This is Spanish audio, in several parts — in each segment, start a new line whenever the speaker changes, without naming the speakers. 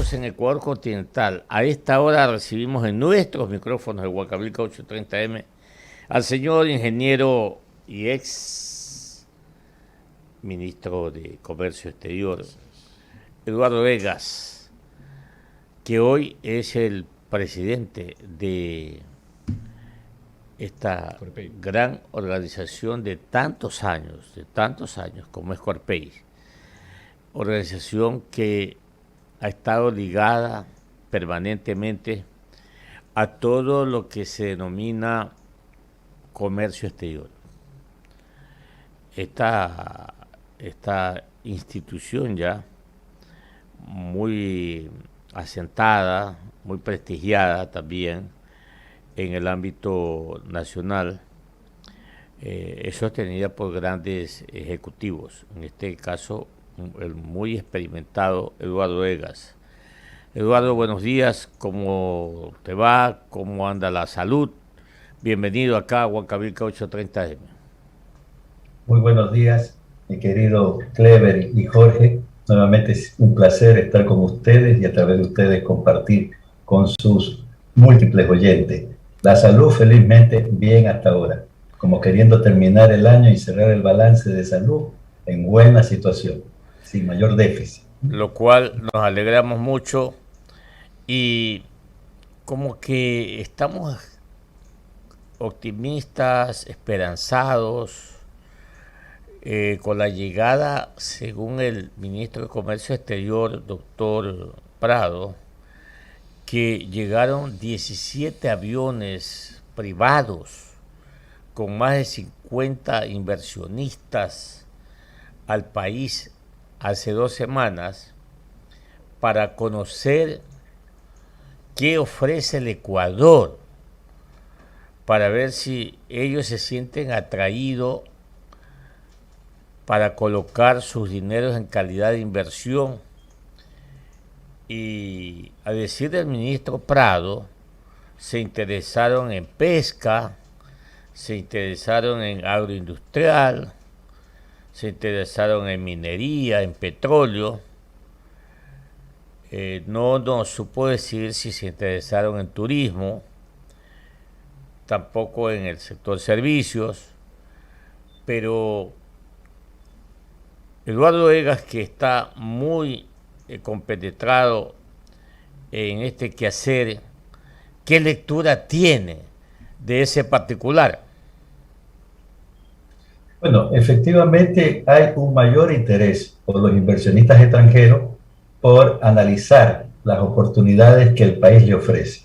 minutos en Ecuador continental. A esta hora recibimos en nuestros micrófonos de Huancavelica 830M al señor ingeniero y ex ministro de Comercio Exterior, Eduardo Egas, que hoy es el presidente de esta gran organización de tantos años como es Corpey. Organización que ha estado ligada permanentemente a todo lo que se denomina comercio exterior. Esta institución ya muy asentada, muy prestigiada también en el ámbito nacional, es sostenida por grandes ejecutivos, en este caso el muy experimentado Eduardo Egas. Eduardo, buenos días, ¿cómo te va? ¿Cómo anda la salud? Bienvenido acá a Huancavelica 830M.
Muy buenos días, mi querido Clever y Jorge. Nuevamente es un placer estar con ustedes y a través de ustedes compartir con sus múltiples oyentes. La salud felizmente bien hasta ahora, como queriendo terminar el año y cerrar el balance de salud en buena situación, sin mayor déficit.
Lo cual nos alegramos mucho y como que estamos optimistas, esperanzados, con la llegada, según el ministro de Comercio Exterior, doctor Prado, que llegaron 17 aviones privados con más de 50 inversionistas al país hace 2 semanas para conocer qué ofrece el Ecuador, para ver si ellos se sienten atraídos para colocar sus dineros en calidad de inversión. Y a decir del ministro Prado, se interesaron en pesca, se interesaron en agroindustrial, se interesaron en minería, en petróleo. No nos supo decir si se interesaron en turismo, tampoco en el sector servicios, pero Eduardo Egas, que está muy compenetrado en este quehacer, ¿qué lectura tiene de ese particular?
Bueno, efectivamente hay un mayor interés por los inversionistas extranjeros por analizar las oportunidades que el país le ofrece.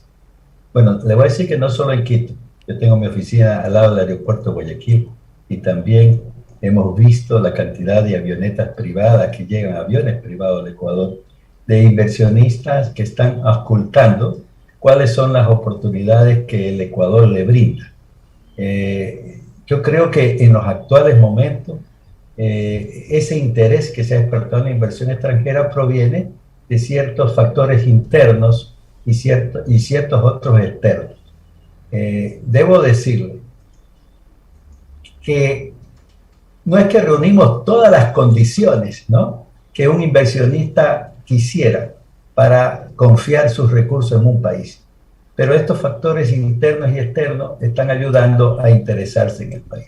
Bueno, le voy a decir que no solo en Quito, yo tengo mi oficina al lado del aeropuerto de Guayaquil y también hemos visto la cantidad de avionetas privadas que llegan, aviones privados del Ecuador, de inversionistas que están ocultando cuáles son las oportunidades que el Ecuador le brinda. Yo creo que en los actuales momentos, ese interés que se ha despertado en la inversión extranjera proviene de ciertos factores internos y ciertos otros externos. Debo decirle que no es que reunimos todas las condiciones, ¿no?, que un inversionista quisiera para confiar sus recursos en un país. Pero estos factores internos y externos están ayudando a interesarse en el país.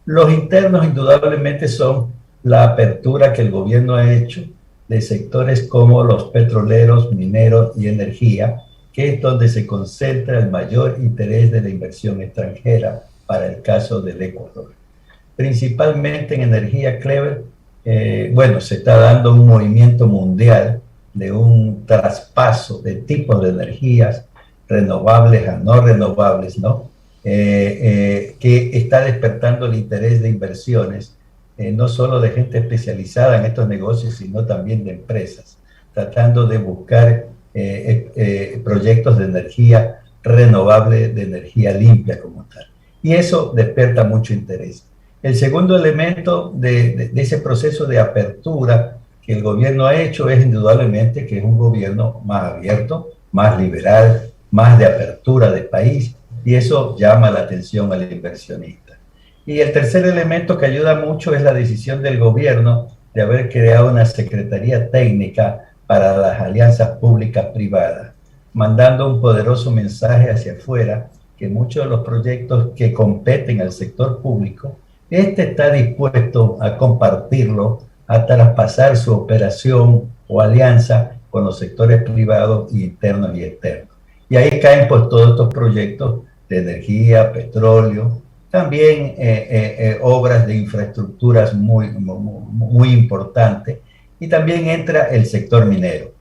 Los internos indudablemente son la apertura que el gobierno ha hecho de sectores como los petroleros, mineros y energía, que es donde se concentra el mayor interés de la inversión extranjera para el caso del Ecuador. Principalmente en energía, Clever, bueno, se está dando un movimiento mundial de un traspaso de tipos de energías renovables a no renovables, ¿no? Que está despertando el interés de inversiones, no solo de gente especializada en estos negocios, sino también de empresas, tratando de buscar proyectos de energía renovable, de energía limpia como tal. Y eso despierta mucho interés. El segundo elemento de ese proceso de apertura que el gobierno ha hecho es indudablemente que es un gobierno más abierto, más liberal, más de apertura del país, y eso llama la atención al inversionista. Y el tercer elemento que ayuda mucho es la decisión del gobierno de haber creado una secretaría técnica para las alianzas públicas-privadas, mandando un poderoso mensaje hacia afuera que muchos de los proyectos que competen al sector público, este está dispuesto a compartirlo, a traspasar su operación o alianza con los sectores privados internos y externos. Y ahí caen pues todos estos proyectos de energía, petróleo, también obras de infraestructuras muy importantes, y también entra el sector minero.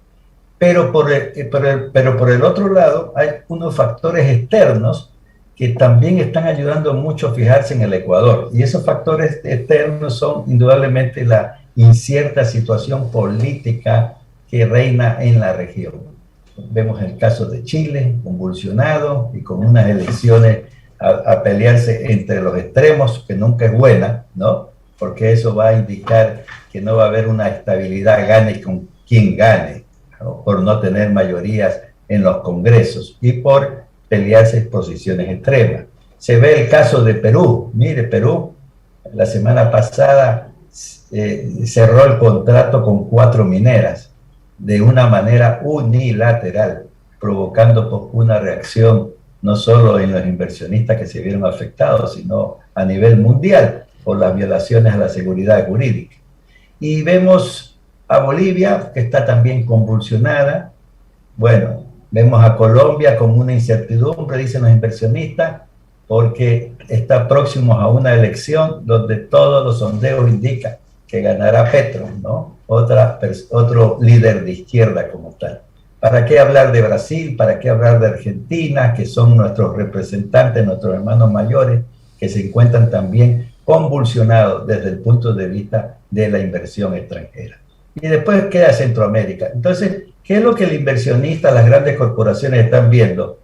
Pero por el otro lado hay unos factores externos que también están ayudando mucho a fijarse en el Ecuador. Y esos factores externos son indudablemente la incierta situación política que reina en la región. Vemos el caso de Chile, convulsionado y con unas elecciones a pelearse entre los extremos, que nunca es buena, ¿no? Porque eso va a indicar que no va a haber una estabilidad, gane con quien gane, ¿no? Por no tener mayorías en los congresos y por pelearse en posiciones extremas. Se ve el caso de Perú. Mire, Perú la semana pasada cerró el contrato con 4 mineras de una manera unilateral, provocando una reacción no solo en los inversionistas que se vieron afectados, sino a nivel mundial por las violaciones a la seguridad jurídica. Y vemos a Bolivia, que está también convulsionada. Bueno, vemos a Colombia con una incertidumbre, dicen los inversionistas, porque está próximos a una elección donde todos los sondeos indican que ganará Petro, ¿no? Otro líder de izquierda como tal. ¿Para qué hablar de Brasil? ¿Para qué hablar de Argentina? Que son nuestros representantes, nuestros hermanos mayores, que se encuentran también convulsionados desde el punto de vista de la inversión extranjera. Y después queda Centroamérica. Entonces, ¿qué es lo que el inversionista, las grandes corporaciones están viendo?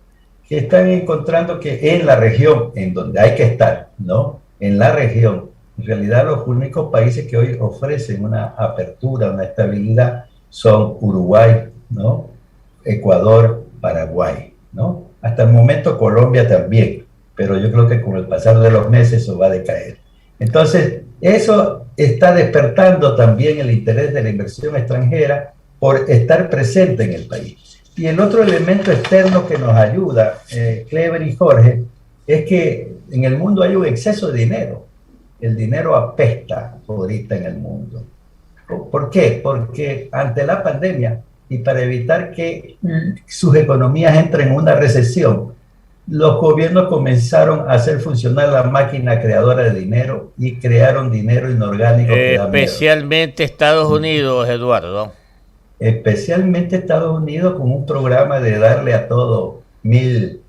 Que están encontrando que en la región, en donde hay que estar, ¿no? En la región, en realidad los únicos países que hoy ofrecen una apertura, una estabilidad, son Uruguay, ¿no? Ecuador, Paraguay, ¿no? Hasta el momento Colombia también, pero yo creo que con el pasar de los meses eso va a decaer. Entonces, eso está despertando también el interés de la inversión extranjera por estar presente en el país. Y el otro elemento externo que nos ayuda, Clever y Jorge, es que en el mundo hay un exceso de dinero. El dinero apesta ahorita en el mundo. ¿Por qué? Porque ante la pandemia y para evitar que sus economías entren en una recesión, los gobiernos comenzaron a hacer funcionar la máquina creadora de dinero y crearon dinero inorgánico que da miedo.
Especialmente Estados Unidos, Eduardo.
Especialmente Estados Unidos con un programa de darle a todo $1,000,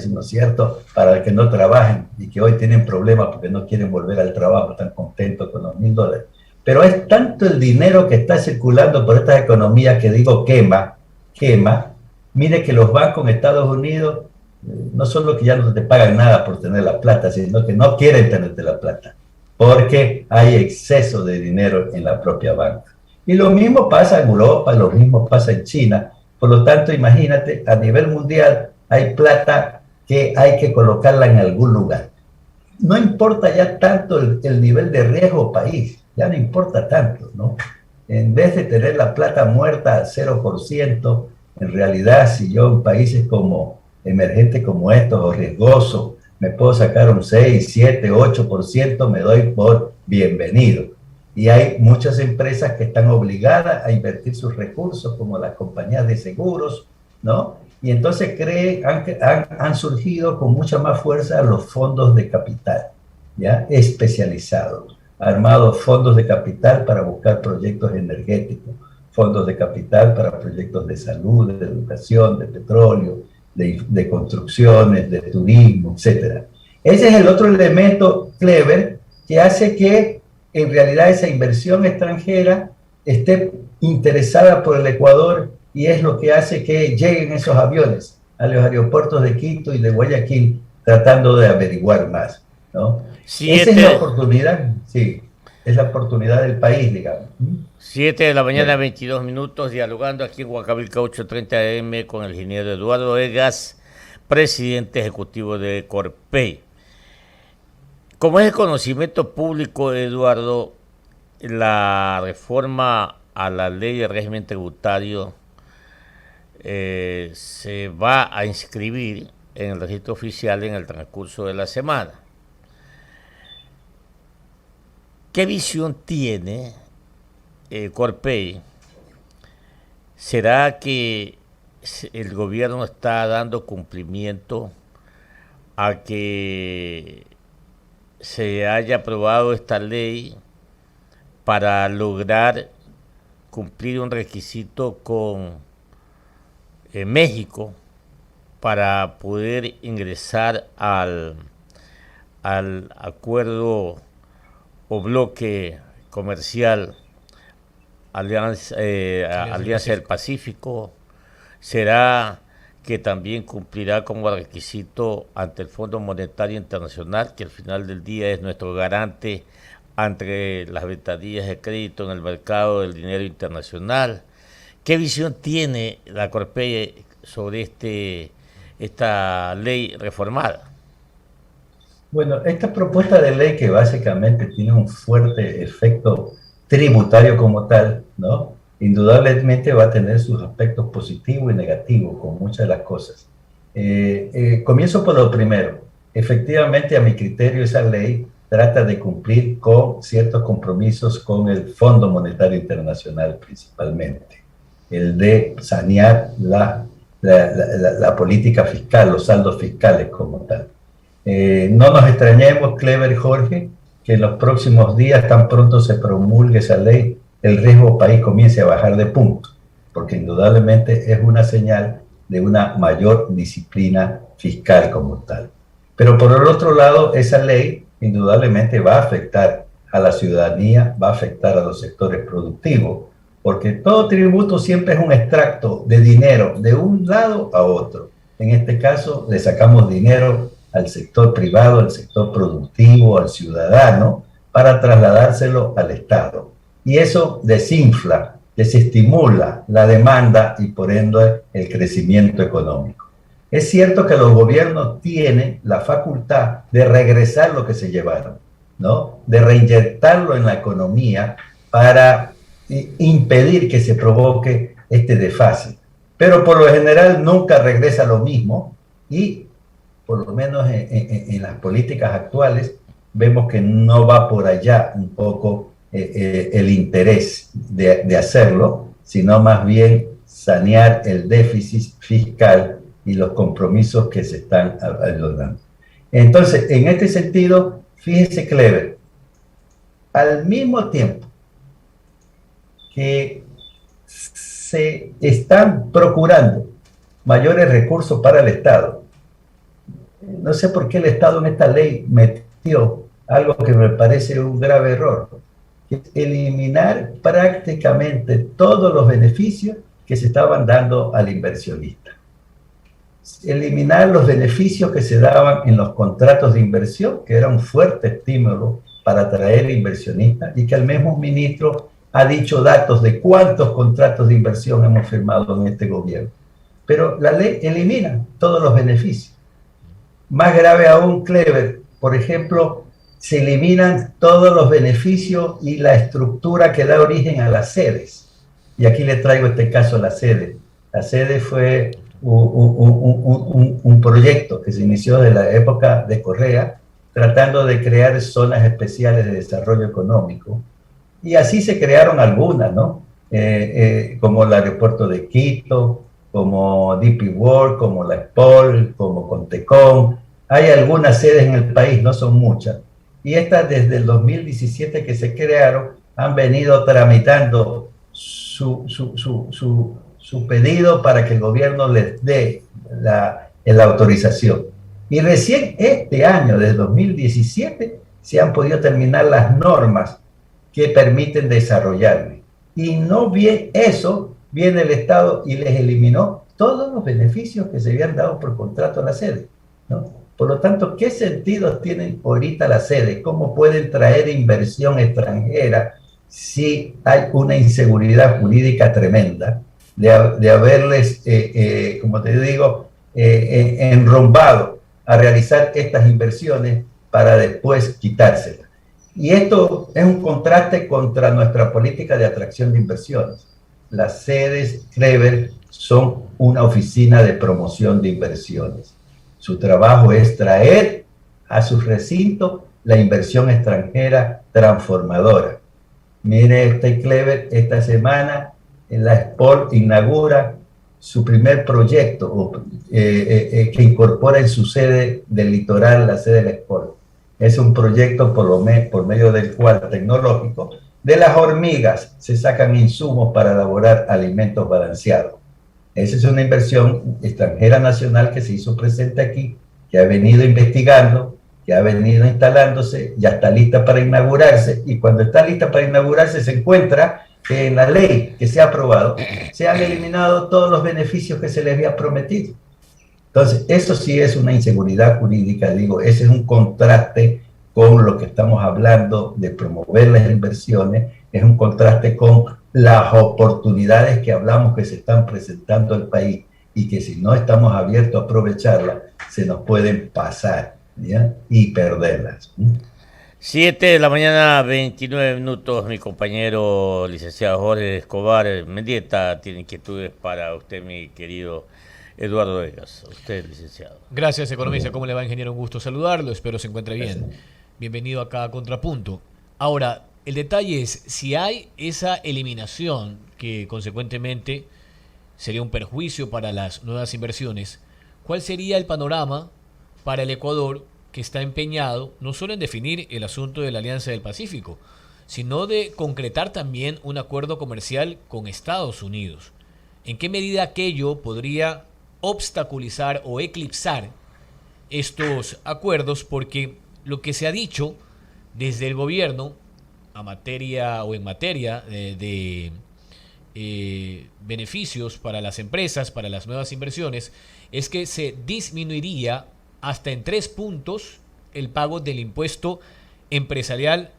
¿no es cierto?, para que no trabajen y que hoy tienen problemas porque no quieren volver al trabajo, están contentos con los $1,000. Pero es tanto el dinero que está circulando por estas economías que digo quema. Mire que los bancos en Estados Unidos no solo que ya no te pagan nada por tener la plata, sino que no quieren tenerte la plata, porque hay exceso de dinero en la propia banca. Y lo mismo pasa en Europa, lo mismo pasa en China. Por lo tanto, imagínate, a nivel mundial hay plata que hay que colocarla en algún lugar. No importa ya tanto el nivel de riesgo país, ya no importa tanto, ¿no? En vez de tener la plata muerta al 0%, en realidad, si yo en países como emergentes como estos o riesgosos me puedo sacar un 6, 7, 8%, me doy por bienvenido. Y hay muchas empresas que están obligadas a invertir sus recursos, como las compañías de seguros, ¿no? Y entonces han surgido con mucha más fuerza los fondos de capital, ¿ya? Especializados, armados fondos de capital para buscar proyectos energéticos, fondos de capital para proyectos de salud, de educación, de petróleo, de construcciones, de turismo, etc. Ese es el otro elemento, Clever, que hace que en realidad esa inversión extranjera esté interesada por el Ecuador y es lo que hace que lleguen esos aviones a los aeropuertos de Quito y de Guayaquil tratando de averiguar más, ¿no? Esa es la oportunidad, sí, es la oportunidad del país, digamos.
7 de la mañana, 22 minutos, dialogando aquí en Huancavelica 830 AM con el ingeniero Eduardo Egas, presidente ejecutivo de Corpey. Como es de conocimiento público, Eduardo, la reforma a la ley de régimen tributario se va a inscribir en el registro oficial en el transcurso de la semana. ¿Qué visión tiene Corpey? ¿Será que el gobierno está dando cumplimiento a que se haya aprobado esta ley para lograr cumplir un requisito con México para poder ingresar al acuerdo o bloque comercial Alianza del Pacífico? ¿Será que también cumplirá como requisito ante el Fondo Monetario Internacional, que al final del día es nuestro garante ante las ventanillas de crédito en el mercado del dinero internacional? ¿Qué visión tiene la Corpey sobre esta ley reformada?
Bueno, esta propuesta de ley, que básicamente tiene un fuerte efecto tributario como tal, ¿no? Indudablemente va a tener sus aspectos positivos y negativos con muchas de las cosas. Comienzo por lo primero. Efectivamente, a mi criterio, esa ley trata de cumplir con ciertos compromisos con el Fondo Monetario Internacional principalmente, el de sanear la política fiscal, los saldos fiscales como tal. No nos extrañemos, Clever y Jorge, que en los próximos días, tan pronto se promulgue esa ley, el riesgo país comience a bajar de punto, porque indudablemente es una señal de una mayor disciplina fiscal como tal. Pero por el otro lado, esa ley indudablemente va a afectar a la ciudadanía, va a afectar a los sectores productivos, porque todo tributo siempre es un extracto de dinero de un lado a otro. En este caso, le sacamos dinero al sector privado, al sector productivo, al ciudadano, para trasladárselo al Estado. Y eso desinfla, desestimula la demanda y por ende el crecimiento económico. Es cierto que los gobiernos tienen la facultad de regresar lo que se llevaron, ¿no? De reinyectarlo en la economía para impedir que se provoque este desfase. Pero por lo general nunca regresa lo mismo y por lo menos en las políticas actuales vemos que no va por allá un poco el interés de hacerlo, sino más bien sanear el déficit fiscal y los compromisos que se están logrando. Entonces, en este sentido, fíjese, Clever, al mismo tiempo que se están procurando mayores recursos para el Estado, no sé por qué el Estado en esta ley metió algo que me parece un grave error, que es eliminar prácticamente todos los beneficios que se estaban dando al inversionista. Eliminar los beneficios que se daban en los contratos de inversión, que era un fuerte estímulo para atraer inversionistas, y que el mismo ministro ha dicho datos de cuántos contratos de inversión hemos firmado en este gobierno. Pero la ley elimina todos los beneficios. Más grave aún, Clever, por ejemplo, se eliminan todos los beneficios y la estructura que da origen a las sedes. Y aquí le traigo este caso a la sede. La sede fue un proyecto que se inició de la época de Correa, tratando de crear zonas especiales de desarrollo económico. Y así se crearon algunas, ¿no? Como el aeropuerto de Quito, como DP World, como la SPOL, como Contecom. Hay algunas sedes en el país, no son muchas. Y estas desde el 2017 que se crearon, han venido tramitando su pedido para que el gobierno les dé la autorización. Y recién este año, desde 2017, se han podido terminar las normas que permiten desarrollarme. Y no bien eso, viene el Estado y les eliminó todos los beneficios que se habían dado por contrato a la sede, ¿no? Por lo tanto, ¿qué sentido tienen ahorita la sede? ¿Cómo pueden traer inversión extranjera si hay una inseguridad jurídica tremenda de haberles, como te digo, enrumbado a realizar estas inversiones para después quitárselas? Y esto es un contraste contra nuestra política de atracción de inversiones. Las sedes Clever son una oficina de promoción de inversiones. Su trabajo es traer a su recinto la inversión extranjera transformadora. Mire, este Clever esta semana en la Sport inaugura su primer proyecto que incorpora en su sede del litoral la sede de la Sport. Es un proyecto por medio del cual tecnológico de las hormigas se sacan insumos para elaborar alimentos balanceados. Esa es una inversión extranjera nacional que se hizo presente aquí, que ha venido investigando, que ha venido instalándose, ya está lista para inaugurarse, y cuando está lista para inaugurarse se encuentra que en la ley que se ha aprobado se han eliminado todos los beneficios que se les había prometido. Entonces, eso sí es una inseguridad jurídica, digo, ese es un contraste con lo que estamos hablando de promover las inversiones, es un contraste con las oportunidades que hablamos que se están presentando al país y que si no estamos abiertos a aprovecharlas, se nos pueden pasar, ¿ya? Y perderlas.
7 de la mañana, 29 minutos, mi compañero licenciado Jorge Escobar Mendieta tiene inquietudes para usted, mi querido Eduardo Vegas. Usted, licenciado.
Gracias, economista. ¿Cómo le va, ingeniero? Un gusto saludarlo. Espero se encuentre bien. Bienvenido acá a Contrapunto. Ahora, el detalle es, si hay esa eliminación que consecuentemente sería un perjuicio para las nuevas inversiones, ¿cuál sería el panorama para el Ecuador, que está empeñado no solo en definir el asunto de la Alianza del Pacífico, sino de concretar también un acuerdo comercial con Estados Unidos? ¿En qué medida aquello podría obstaculizar o eclipsar estos acuerdos? Porque lo que se ha dicho desde el gobierno en materia de beneficios para las empresas, para las nuevas inversiones, es que se disminuiría hasta en 3 puntos el pago del impuesto empresarial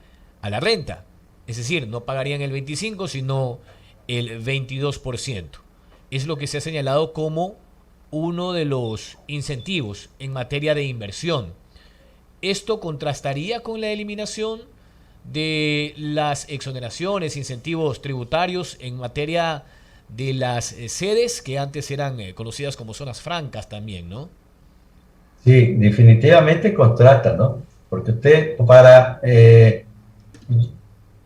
a la renta. Es decir, no pagarían el 25%, sino el 22%. Es lo que se ha señalado como uno de los incentivos en materia de inversión. Esto contrastaría con la eliminación de las exoneraciones, incentivos tributarios en materia de las sedes que antes eran conocidas como zonas francas también, ¿no?
Sí, definitivamente contrasta, ¿no? Porque usted para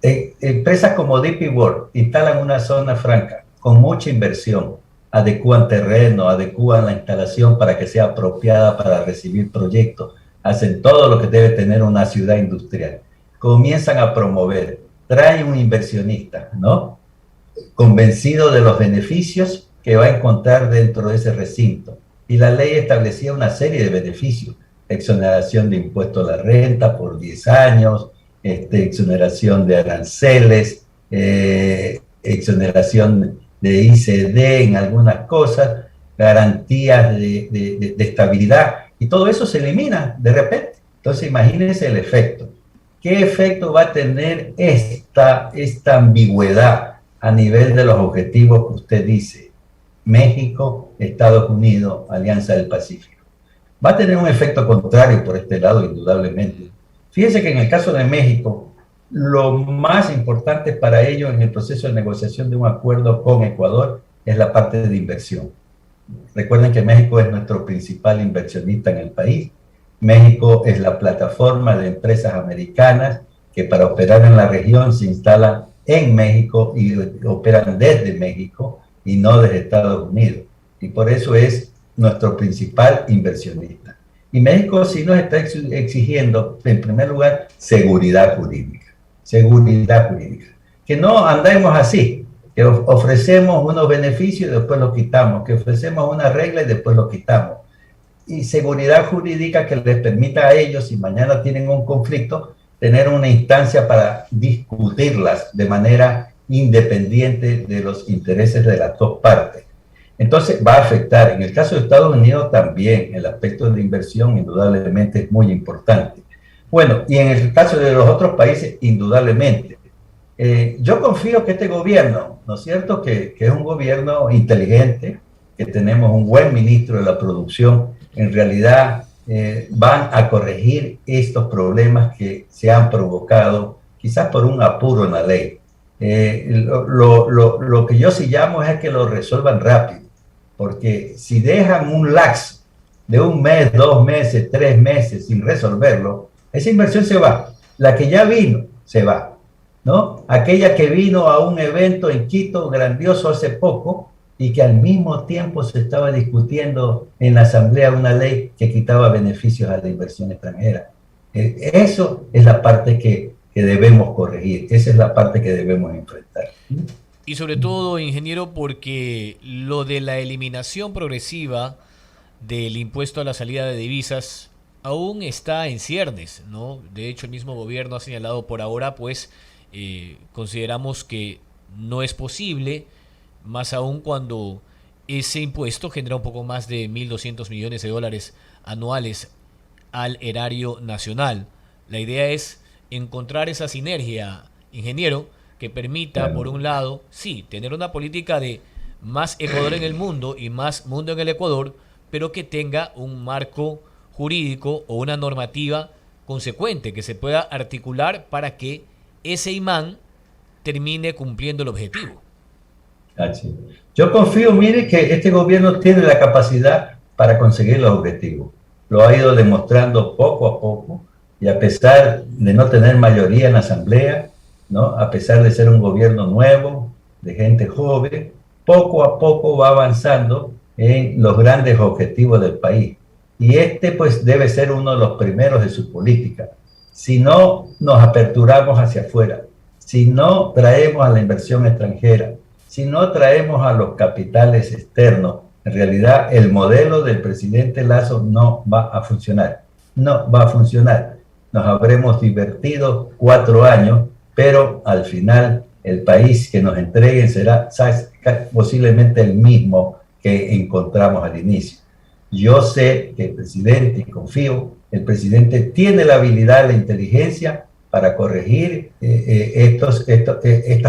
empresas como DP World instalan una zona franca con mucha inversión, adecúan terreno, adecúan la instalación para que sea apropiada para recibir proyectos, hacen todo lo que debe tener una ciudad industrial. Comienzan a promover, traen un inversionista, ¿no? Convencido de los beneficios que va a encontrar dentro de ese recinto. Y la ley establecía una serie de beneficios: exoneración de impuestos a la renta por 10 años, exoneración de aranceles, exoneración de ICD en algunas cosas, garantías de estabilidad, y todo eso se elimina de repente. Entonces imagínense el efecto. ¿Qué efecto va a tener esta ambigüedad a nivel de los objetivos que usted dice? México, Estados Unidos, Alianza del Pacífico. Va a tener un efecto contrario por este lado, indudablemente. Fíjense que en el caso de México, lo más importante para ellos en el proceso de negociación de un acuerdo con Ecuador es la parte de inversión. Recuerden que México es nuestro principal inversionista en el país. México es la plataforma de empresas americanas que para operar en la región se instalan en México y operan desde México y no desde Estados Unidos. Y por eso es nuestro principal inversionista. Y México sí nos está exigiendo, en primer lugar, seguridad jurídica. Seguridad jurídica. Que no andemos así, que ofrecemos unos beneficios y después los quitamos, que ofrecemos una regla y después los quitamos. Y seguridad jurídica que les permita a ellos, si mañana tienen un conflicto, tener una instancia para discutirlas de manera independiente de los intereses de las dos partes. Entonces va a afectar. En el caso de Estados Unidos también el aspecto de inversión indudablemente es muy importante. Bueno, y en el caso de los otros países, indudablemente. Yo confío que este gobierno, ¿no es cierto?, que es un gobierno inteligente, que tenemos un buen ministro de la producción, en realidad van a corregir estos problemas que se han provocado, quizás por un apuro en la ley. Lo que yo sí llamo es que lo resuelvan rápido, porque si dejan un lapso de un mes, 2 meses, 3 meses sin resolverlo, esa inversión se va. La que ya vino, se va, ¿no? Aquella que vino a un evento en Quito grandioso hace poco y que al mismo tiempo se estaba discutiendo en la Asamblea una ley que quitaba beneficios a la inversión extranjera. Eso es la parte que debemos corregir, esa es la parte que debemos enfrentar.
Y sobre todo, ingeniero, porque lo de la eliminación progresiva del impuesto a la salida de divisas aún está en ciernes, ¿no? De hecho, el mismo gobierno ha señalado por ahora, pues, consideramos que no es posible, más aún cuando ese impuesto genera un poco más de 1.200 millones de dólares anuales al erario nacional. La idea es encontrar esa sinergia, ingeniero, que permita, por un lado, sí, tener una política de más Ecuador en el mundo y más mundo en el Ecuador, pero que tenga un marco jurídico o una normativa consecuente que se pueda articular para que ese imán termine cumpliendo el objetivo.
Así. Yo confío, mire, que este gobierno tiene la capacidad para conseguir los objetivos. Lo ha ido demostrando poco a poco y a pesar de no tener mayoría en la Asamblea, ¿no? A pesar de ser un gobierno nuevo, de gente joven, poco a poco va avanzando en los grandes objetivos del país. Y este pues debe ser uno de los primeros de su política. Si no nos aperturamos hacia afuera, si no traemos a la inversión extranjera, si no traemos a los capitales externos, en realidad el modelo del presidente Lasso no va a funcionar. No va a funcionar. Nos habremos divertido 4 años, pero al final el país que nos entreguen será posiblemente el mismo que encontramos al inicio. Yo sé que el presidente, y confío, el presidente tiene la habilidad, la inteligencia para corregir estas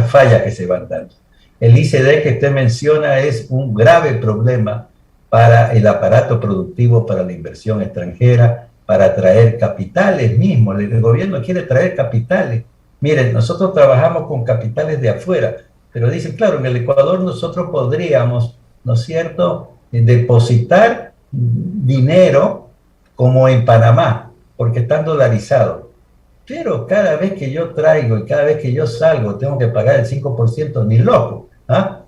fallas que se van dando. El ICD que usted menciona es un grave problema para el aparato productivo, para la inversión extranjera, para atraer capitales mismos. El gobierno quiere traer capitales. Miren, nosotros trabajamos con capitales de afuera, pero dicen, claro, en el Ecuador nosotros podríamos, ¿no es cierto?, depositar dinero como en Panamá, porque están dolarizados. Pero cada vez que yo traigo y cada vez que yo salgo tengo que pagar el 5%, ni loco. ¿Ah?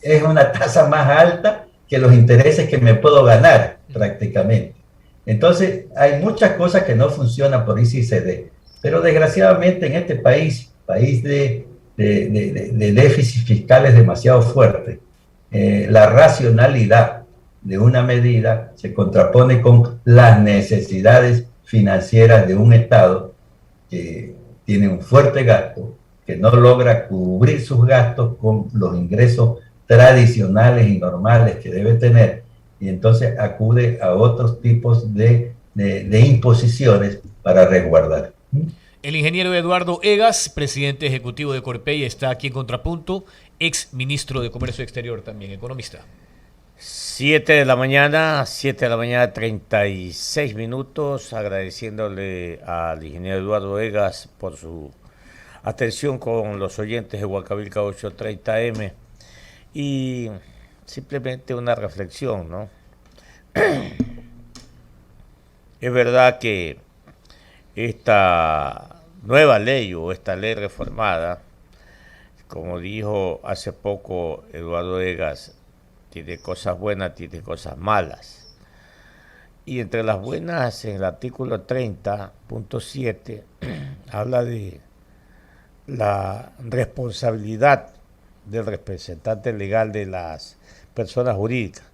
Es una tasa más alta que los intereses que me puedo ganar prácticamente. Entonces, hay muchas cosas que no funcionan por ICD, pero desgraciadamente en este país de déficit fiscales demasiado fuerte, la racionalidad de una medida se contrapone con las necesidades financieras de un Estado que tiene un fuerte gasto, que no logra cubrir sus gastos con los ingresos tradicionales y normales que debe tener, y entonces acude a otros tipos de imposiciones para resguardar.
El ingeniero Eduardo Egas, presidente ejecutivo de Corpey, está aquí en Contrapunto, ex ministro de Comercio Exterior también, economista.
7 de la mañana, 36 minutos, agradeciéndole al ingeniero Eduardo Egas por su atención con los oyentes de Huancavelica 830M y simplemente una reflexión, ¿no? Es verdad que esta nueva ley o esta ley reformada, como dijo hace poco Eduardo Egas, tiene cosas buenas, tiene cosas malas. Y entre las buenas, en el artículo 30.7 habla de la responsabilidad del representante legal de las personas jurídicas.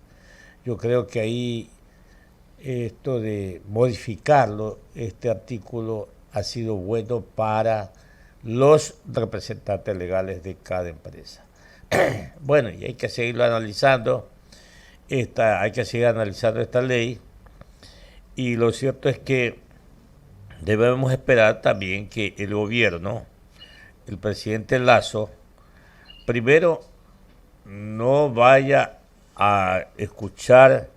Yo creo que ahí esto de modificarlo, este artículo ha sido bueno para los representantes legales de cada empresa. Bueno, y hay que seguirlo analizando, hay que seguir analizando esta ley, y lo cierto es que debemos esperar también que el gobierno, el presidente Lasso, primero no vaya a escuchar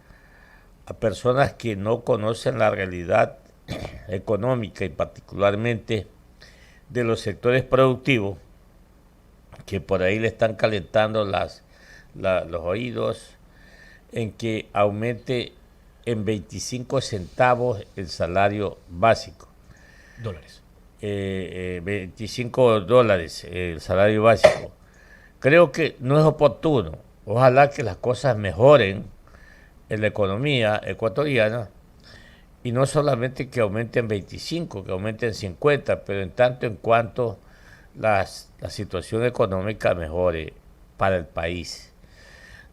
a personas que no conocen la realidad económica y particularmente de los sectores productivos, que por ahí le están calentando los oídos en que aumente en 25 centavos el salario básico.
Dólares.
25 dólares el salario básico. Creo que no es oportuno. Ojalá que las cosas mejoren en la economía ecuatoriana y no solamente que aumenten 25, que aumenten 50, pero en tanto en cuanto la situación económica mejore para el país.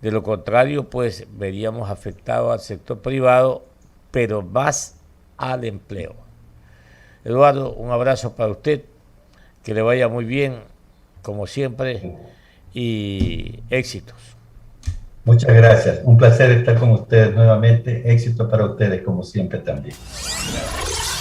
De lo contrario, pues veríamos afectado al sector privado, pero más al empleo. Eduardo, un abrazo para usted, que le vaya muy bien, como siempre, y éxitos.
Muchas gracias, un placer estar con ustedes nuevamente, éxito para ustedes como siempre también. Gracias.